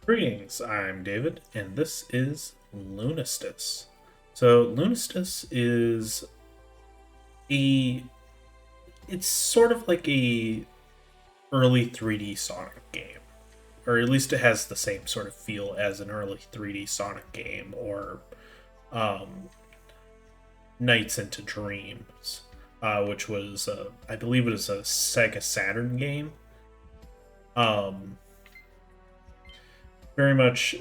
Greetings, I'm David, and this is Lunistice. So, Lunistice is a. It's sort of like a early 3D Sonic game, or at least it has the same sort of feel as an early 3D Sonic game, or um, Nights into Dreams, which was, I believe, it was a Sega Saturn game. Um, very much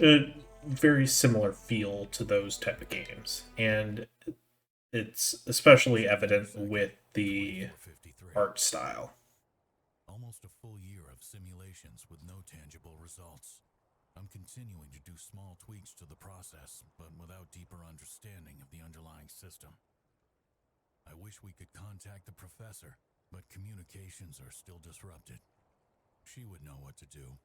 very similar feel to those type of games, and it's especially evident with the art style. Almost a full year of simulations with no tangible results. I'm continuing to do small tweaks to the process, but without deeper understanding of the underlying system. I wish we could contact the professor, but communications are still disrupted. She would know what to do.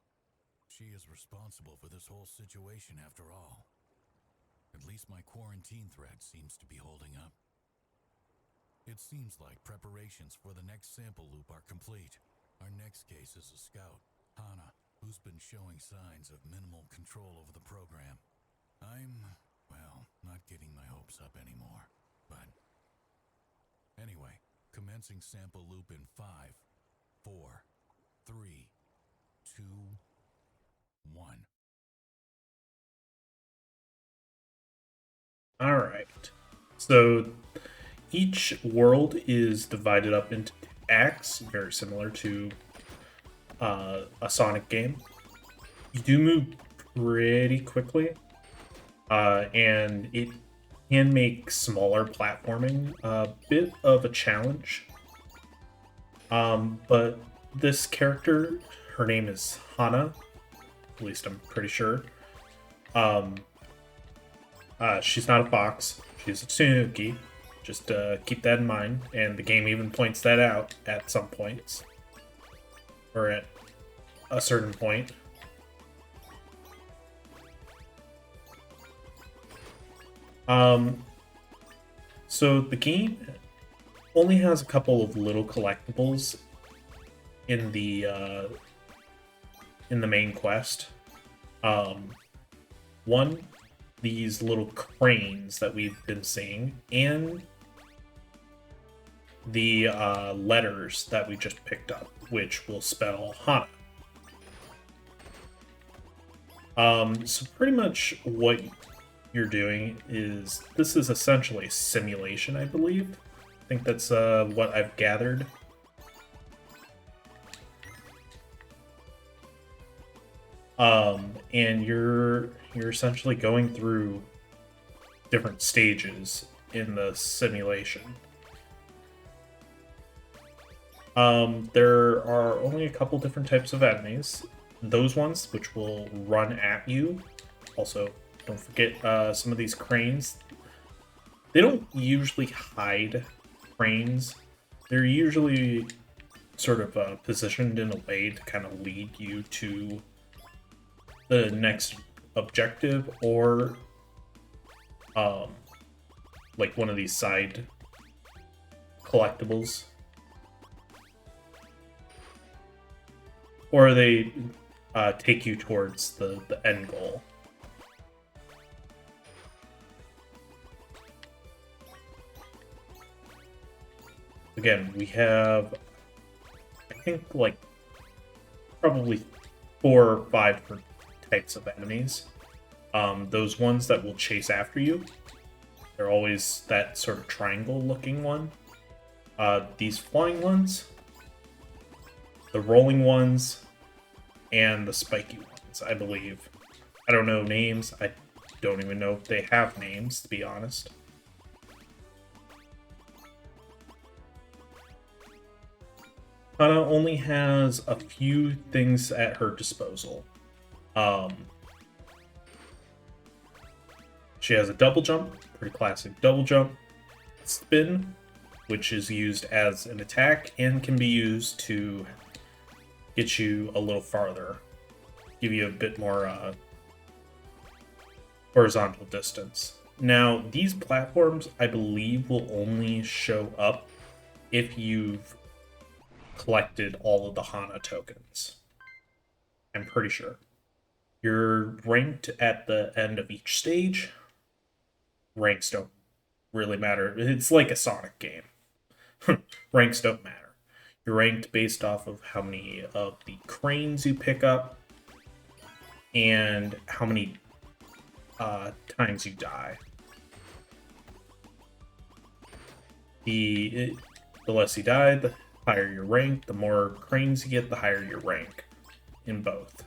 She is responsible for this whole situation after all. At least my quarantine thread seems to be holding up. It seems like preparations for the next sample loop are complete. Our next case is a scout, Hana, who's been showing signs of minimal control over the program. I'm not getting my hopes up anymore. But anyway, commencing sample loop in 5, 4, 3, 2, 1. All right. So each world is divided up into acts, very similar to a Sonic game. You do move pretty quickly, and it can make smaller platforming a bit of a challenge. But this character, her name is Hana, at least I'm pretty sure. Um, she's not a fox, she's a Tanuki. Just keep that in mind, and the game even points that out at some points, or at a certain point. Um, so the game only has a couple of little collectibles in the main quest. Um, one, these little cranes that we've been seeing, and the letters that we just picked up, which will spell Hana. So pretty much what you're doing is, this is essentially a simulation, I believe. I think that's what I've gathered. And you're essentially going through different stages in the simulation. There are only a couple different types of enemies. Those ones which will run at you. Also, don't forget some of these cranes. They don't usually hide cranes. They're usually sort of positioned in a way to kind of lead you to the next objective, or like one of these side collectibles, or they take you towards the end goal. Again, we have, I think, like probably 4 or 5 different types of enemies. Those ones that will chase after you, they're always that sort of triangle looking one. These flying ones, the rolling ones, and the spiky ones, I believe. I don't know names. I don't even know if they have names, to be honest. Hana only has a few things at her disposal. Um, she has a double jump, pretty classic double jump, spin, which is used as an attack and can be used to get you a little farther, give you a bit more horizontal distance. Now, these platforms, I believe, will only show up if you've collected all of the Hana tokens. I'm pretty sure. You're ranked at the end of each stage. Ranks don't really matter. It's like a Sonic game. Ranks don't matter. You're ranked based off of how many of the cranes you pick up and how many times you die. The less you die, the higher your rank. The more cranes you get, the higher your rank in both.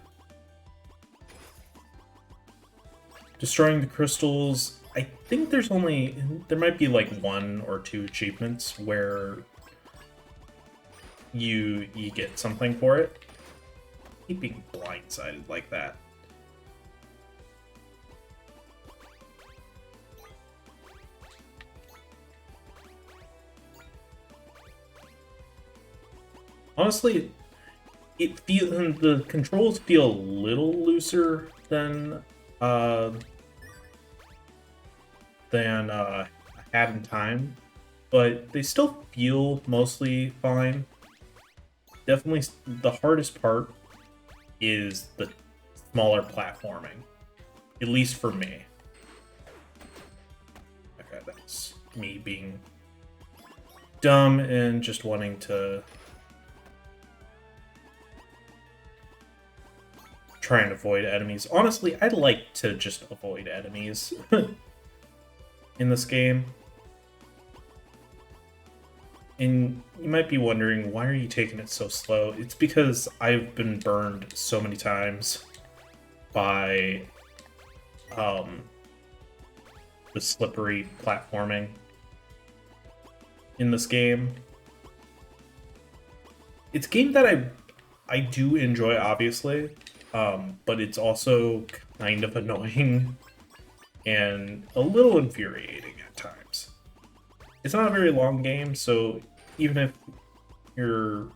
Destroying the crystals, I think there might be like 1 or 2 achievements where you get something for it. Keep being blindsided like that. Honestly, the controls feel a little looser uh than I had in time, but they still feel mostly fine. Definitely, the hardest part is the smaller platforming, at least for me. Okay, that's me being dumb and just wanting to try and avoid enemies. Honestly, I like to just avoid enemies in this game. And you might be wondering, why are you taking it so slow? It's because I've been burned so many times by the slippery platforming in this game. It's a game that I do enjoy, obviously, but it's also kind of annoying and a little infuriating at times. It's not a very long game, so even if you're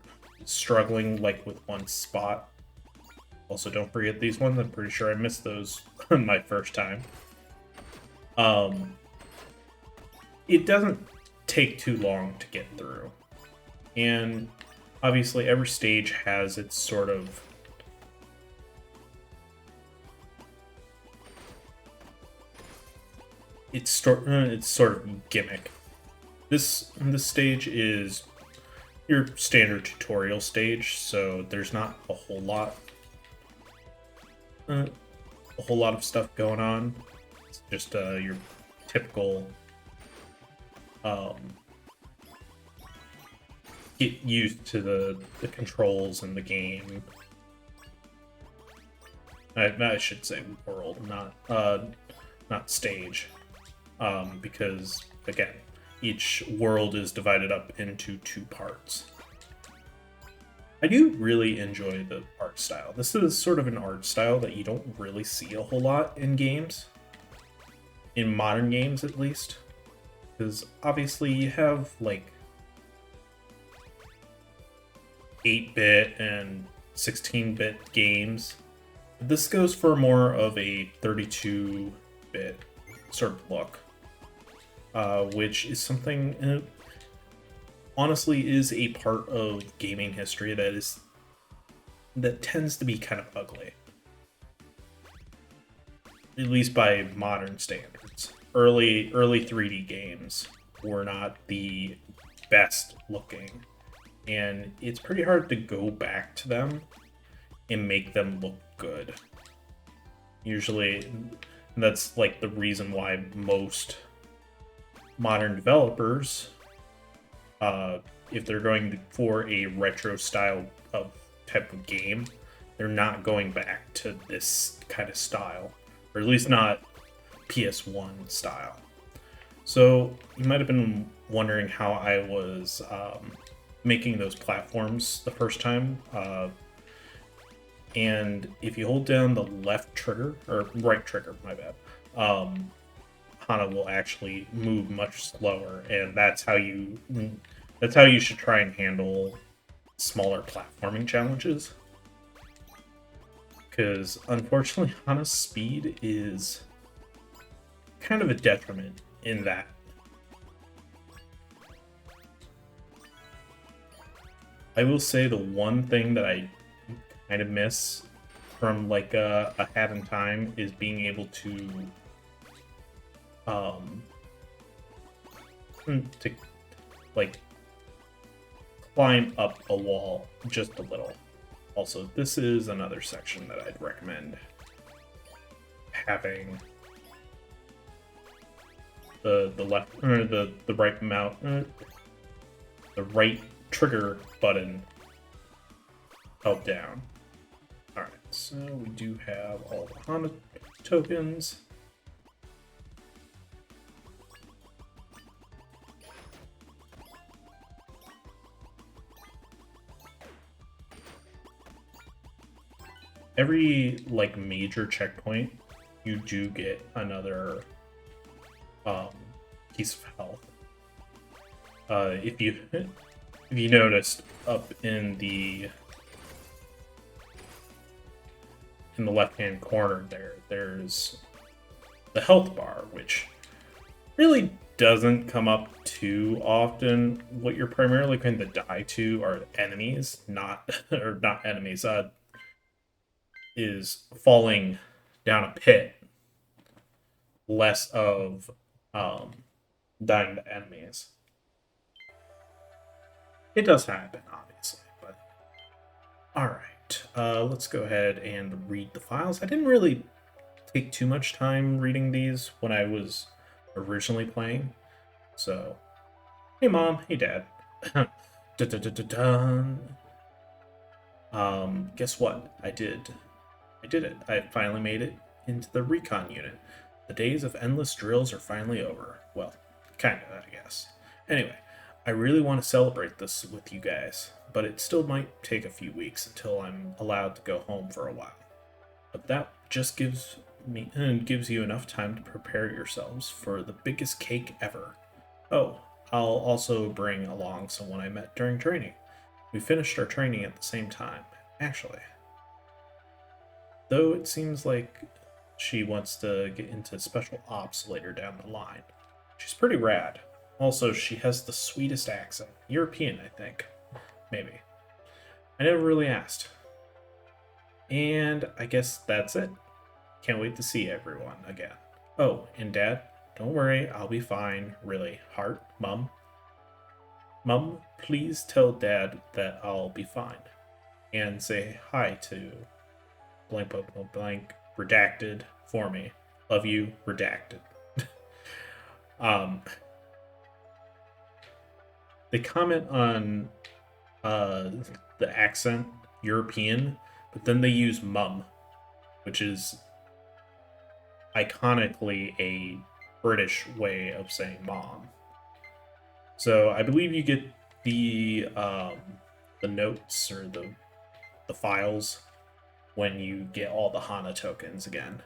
struggling like with one spot, also don't forget these ones. I'm pretty sure I missed those my first time. It doesn't take too long to get through, and obviously every stage has its sort of its sort of gimmick. This stage is your standard tutorial stage, so there's not a whole lot of stuff going on. It's just your typical get used to the controls in the game. I should say world, not stage, because again, each world is divided up into 2 parts. I do really enjoy the art style. This is sort of an art style that you don't really see a whole lot in games. In modern games, at least. Because obviously you have, like, 8-bit and 16-bit games. This goes for more of a 32-bit sort of look. Which is something, honestly, is a part of gaming history that tends to be kind of ugly, at least by modern standards. Early 3D games were not the best looking, and it's pretty hard to go back to them and make them look good. Usually, that's like the reason why most modern developers, if they're going for a retro style of type of game, they're not going back to this kind of style, or at least not PS1 style. So you might have been wondering how I was making those platforms the first time. And if you hold down the left trigger, or right trigger, my bad, hana will actually move much slower, and that's how you should try and handle smaller platforming challenges. Because unfortunately, hana's speed is kind of a detriment in that. I will say the one thing that I kind of miss from like a hat in time is being able to um to like climb up a wall just a little. Also, this is another section that I'd recommend having the left or the right mouse the right trigger button held down. All right, so we do have all the hana tokens. Every like major checkpoint, you do get another piece of health. If you noticed up in the left-hand corner there's the health bar, which really doesn't come up too often. What you're primarily going to die to are enemies, not or not enemies. Is falling down a pit, less of dying to enemies. It does happen, obviously, but all right. Let's go ahead and read the files. I didn't really take too much time reading these when I was originally playing. So, hey mom, hey dad. Guess what? I did it. I finally made it into the recon unit. The days of endless drills are finally over. Well, kind of, I guess. Anyway, I really want to celebrate this with you guys, but it still might take a few weeks until I'm allowed to go home for a while. But that just gives you enough time to prepare yourselves for the biggest cake ever. Oh, I'll also bring along someone I met during training. We finished our training at the same time, actually. Though it seems like she wants to get into special ops later down the line. She's pretty rad. Also, she has the sweetest accent. European, I think. Maybe. I never really asked. And I guess that's it. Can't wait to see everyone again. Oh, and Dad, don't worry, I'll be fine. Really. Heart, Mum. Mum, please tell Dad that I'll be fine. And say hi to blank blank blank redacted for me. Love you, redacted. They comment on the accent European, but then they use mum, which is iconically a British way of saying mom. So I believe you get the notes or the files when you get all the hana tokens again.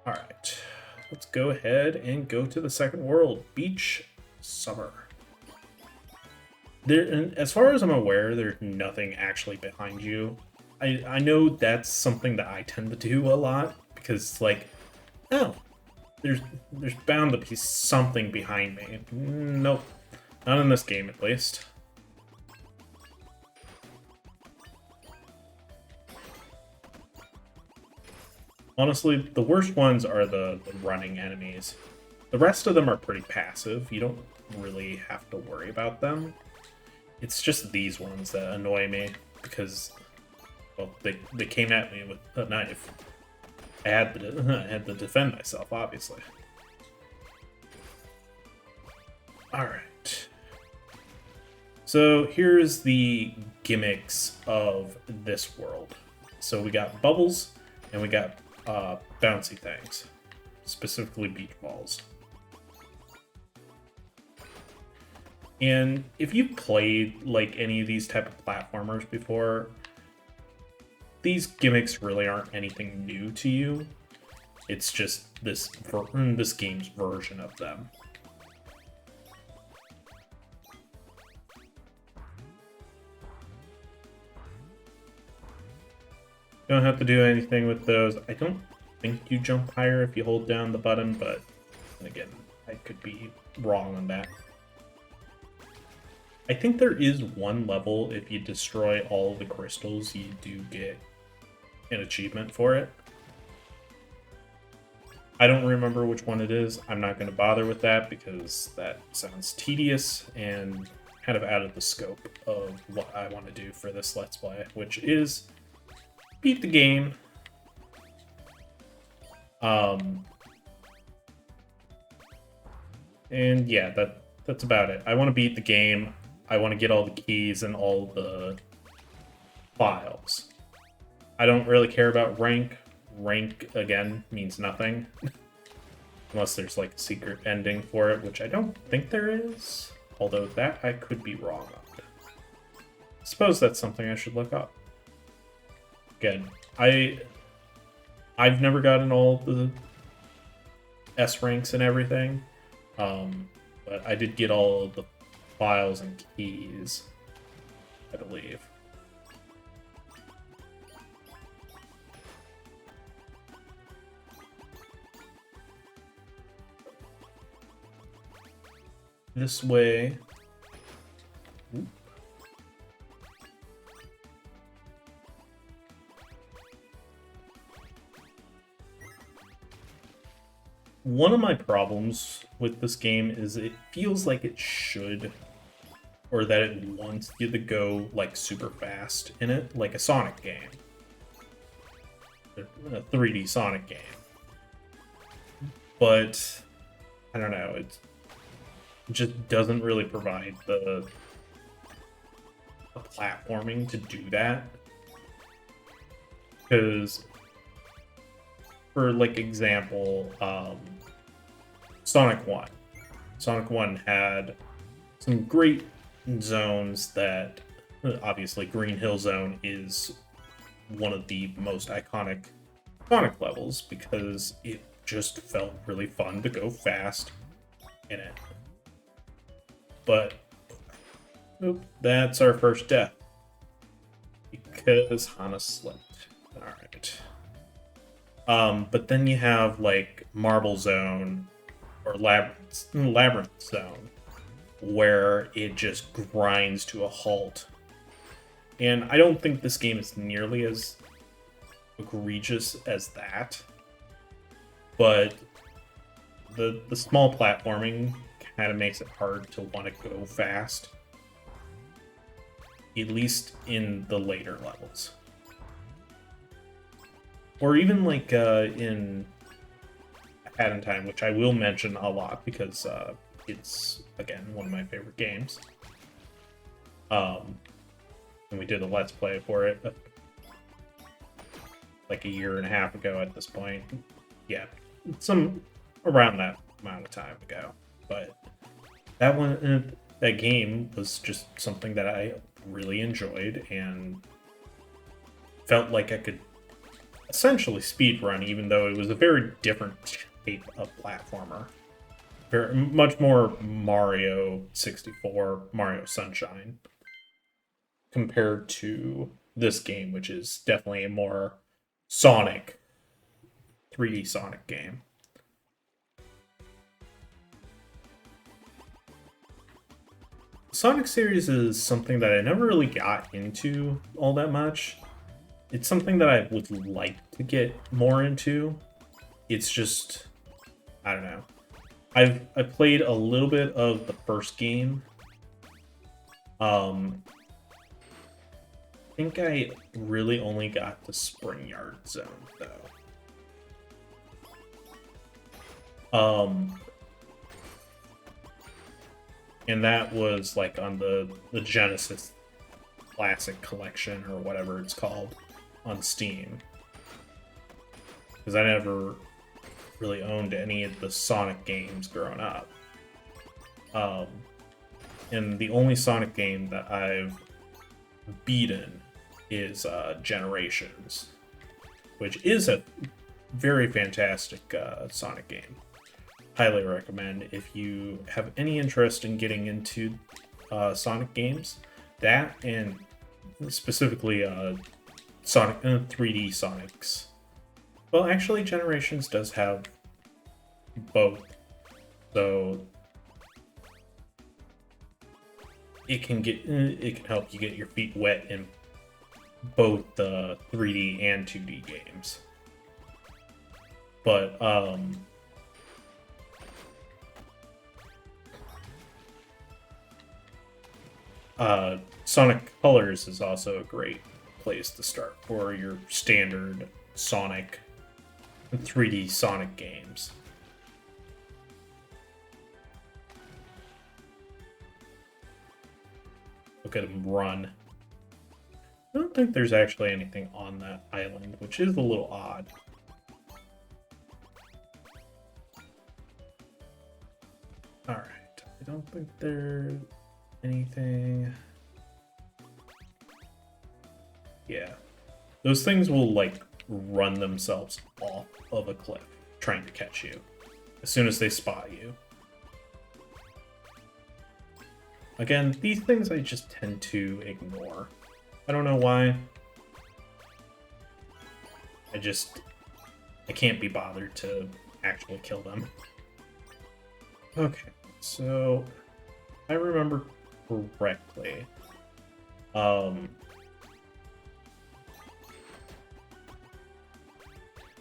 All right, let's go ahead and go to the second world, Beach Summer. There, as far as I'm aware, there's nothing actually behind you. I know that's something that I tend to do a lot because like, oh, there's bound to be something behind me. Nope, not in this game at least. Honestly, the worst ones are the running enemies. The rest of them are pretty passive. You don't really have to worry about them. It's just these ones that annoy me because, well, they came at me with a knife. I had to defend myself, obviously. Alright. So here's the gimmicks of this world. So we got bubbles and we got bouncy things, specifically beach balls. And if you've played like any of these type of platformers before, these gimmicks really aren't anything new to you. It's just this game's version of them. Don't have to do anything with those. I don't think you jump higher if you hold down the button, but again, I could be wrong on that. I think there is one level, if you destroy all the crystals, you do get an achievement for it. I don't remember which one it is. I'm not going to bother with that because that sounds tedious and kind of out of the scope of what I want to do for this Let's Play, which is beat the game. And yeah, that's about it. I want to beat the game. I want to get all the keys and all the files. I don't really care about rank. Rank, again, means nothing. Unless there's like a secret ending for it, which I don't think there is. Although that I could be wrong on. I suppose that's something I should look up. Again, I've never gotten all the S ranks and everything. But I did get all of the files and keys, I believe. This way. Oop. One of my problems with this game is it feels like it should, or that it wants you to go like super fast in it, like a Sonic game. A 3D Sonic game. But I don't know, it just doesn't really provide the platforming to do that. Because for like example, Sonic 1. Sonic 1 had some great zones that obviously Green Hill Zone is one of the most iconic Sonic levels because it just felt really fun to go fast in it. But that's our first death because Hana slept. Alright. But then you have like Marble Zone or Labyrinth Zone where it just grinds to a halt. And I don't think this game is nearly as egregious as that. But the small platforming kind of makes it hard to want to go fast. At least in the later levels. Or even like in Hat in Time, which I will mention a lot because it's, again, one of my favorite games. And we did a Let's Play for it like a year and a half ago at this point. Yeah, around that amount of time ago. But that game was just something that I really enjoyed and felt like I could essentially speedrun, even though it was a very different type of platformer. Very much more Mario 64, Mario Sunshine, compared to this game, which is definitely a more Sonic, 3D Sonic game. Sonic series is something that I never really got into all that much. It's something that I would like to get more into. It's just, I don't know. I played a little bit of the first game. I think I really only got the Spring Yard Zone though. And that was like on the Genesis Classic Collection or whatever it's called on Steam. Because I never really owned any of the Sonic games growing up. And the only Sonic game that I've beaten is Generations, which is a very fantastic Sonic game. Highly recommend if you have any interest in getting into Sonic games. That and specifically Sonic 3D Sonics. Well, actually, Generations does have both, so it can help you get your feet wet in both the 3D and 2D games. But Sonic Colors is also a great place to start for your standard Sonic 3D Sonic games. Look at him run. I don't think there's actually anything on that island, which is a little odd. Alright, I don't think there's anything. Yeah. Those things will, like, run themselves off of a cliff trying to catch you as soon as they spot you. Again, these things I just tend to ignore. I don't know why. I can't be bothered to actually kill them. Okay, so if I remember correctly,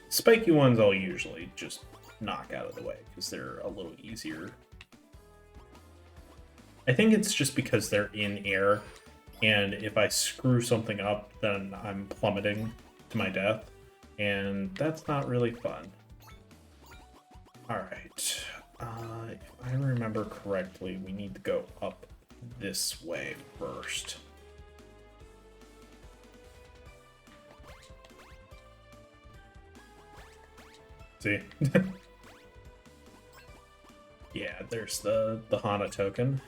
spiky ones I'll usually just knock out of the way because they're a little easier. I think it's just because they're in air, and if I screw something up, then I'm plummeting to my death, and that's not really fun. Alright, if I remember correctly, we need to go up this way first. See? Yeah, there's the Hana token.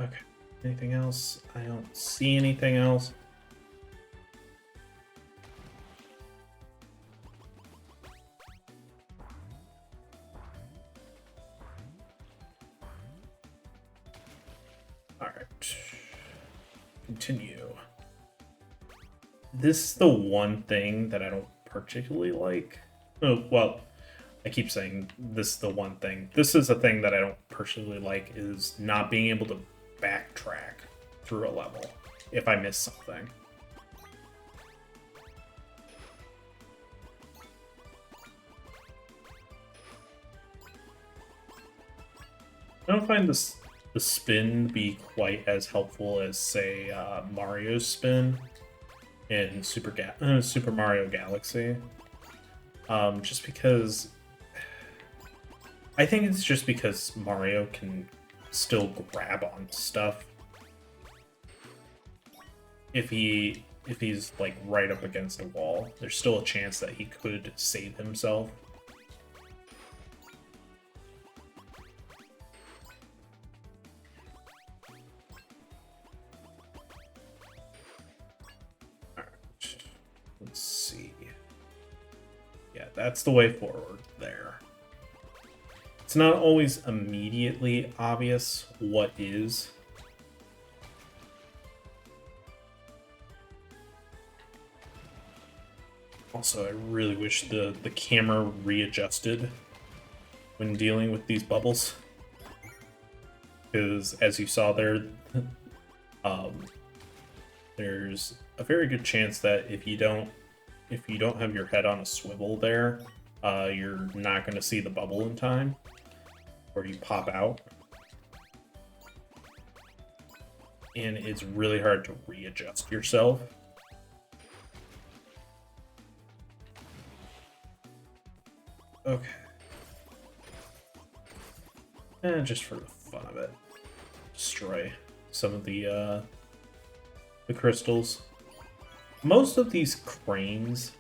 Okay, anything else? I don't see anything else. Alright. Continue. This is the one thing that I don't particularly like. Oh, well, I keep saying this is the one thing. This is a thing that I don't particularly like, is not being able to backtrack through a level if I miss something. I don't find the spin be quite as helpful as, say, Mario's spin in Super Mario Galaxy. Just because I think it's just because Mario can still grab on stuff if he's like right up against a wall. There's still a chance that he could save himself. Alright. Let's see. Yeah, that's the way forward there. It's not always immediately obvious what is. Also, I really wish the camera readjusted when dealing with these bubbles. Because as you saw there, there's a very good chance that if you don't have your head on a swivel there, you're not going to see the bubble in time, or you pop out. And it's really hard to readjust yourself. Okay. And just for the fun of it, destroy some of the crystals. Most of these cranes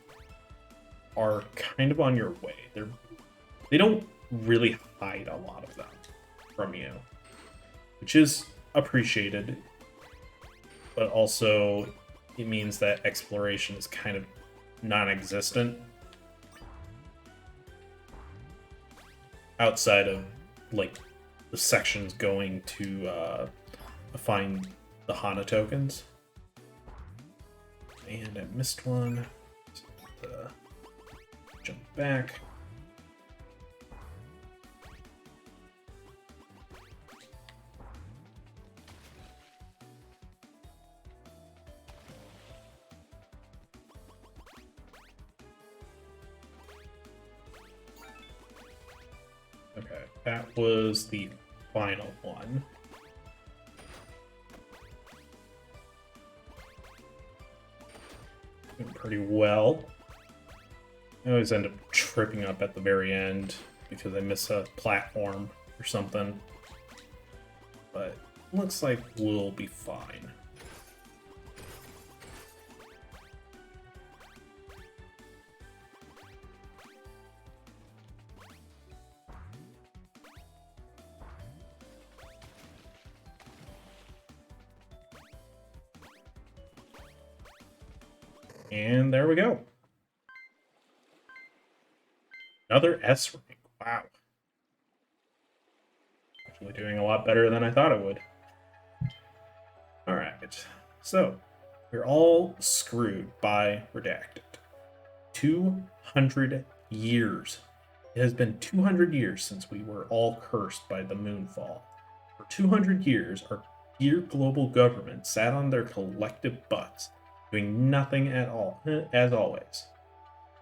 are kind of on your way. They don't really hide a lot of them from you, which is appreciated, but also it means that exploration is kind of non-existent outside of like the sections going to find the Hana tokens. And I missed one. Jump back. Okay, that was the final one. Doing pretty well. I always end up tripping up at the very end because I miss a platform or something. But looks like we'll be fine. And there we go. Another S rank. Wow. Actually doing a lot better than I thought it would. Alright. So, we're all screwed by Redacted. 200 years. It has been 200 years since we were all cursed by the moonfall. For 200 years, our dear global government sat on their collective butts, doing nothing at all, as always.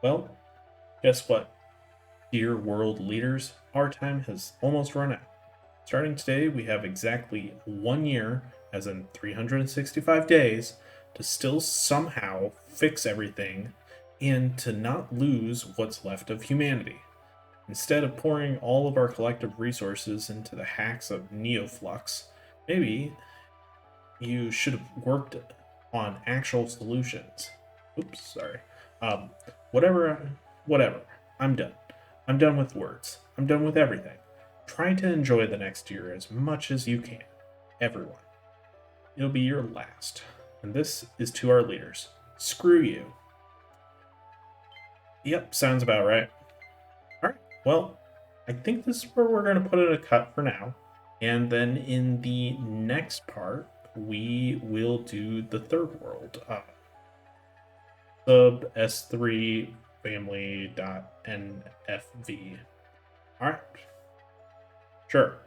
Well, guess what, dear world leaders? Our time has almost run out. Starting today, we have exactly 1 year, as in 365 days, to still somehow fix everything and to not lose what's left of humanity. Instead of pouring all of our collective resources into the hacks of Neoflux, maybe you should have worked on actual solutions. Oops, sorry. Whatever. I'm done. I'm done with words. I'm done with everything. Try to enjoy the next year as much as you can. Everyone. It'll be your last. And this is to our leaders. Screw you. Yep, sounds about right. Alright, well, I think this is where we're going to put it a cut for now. And then in the next part, we will do the third world. Sub S3 family.nfv. Alright. Sure.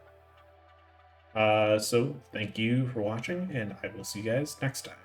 So thank you for watching, and I will see you guys next time.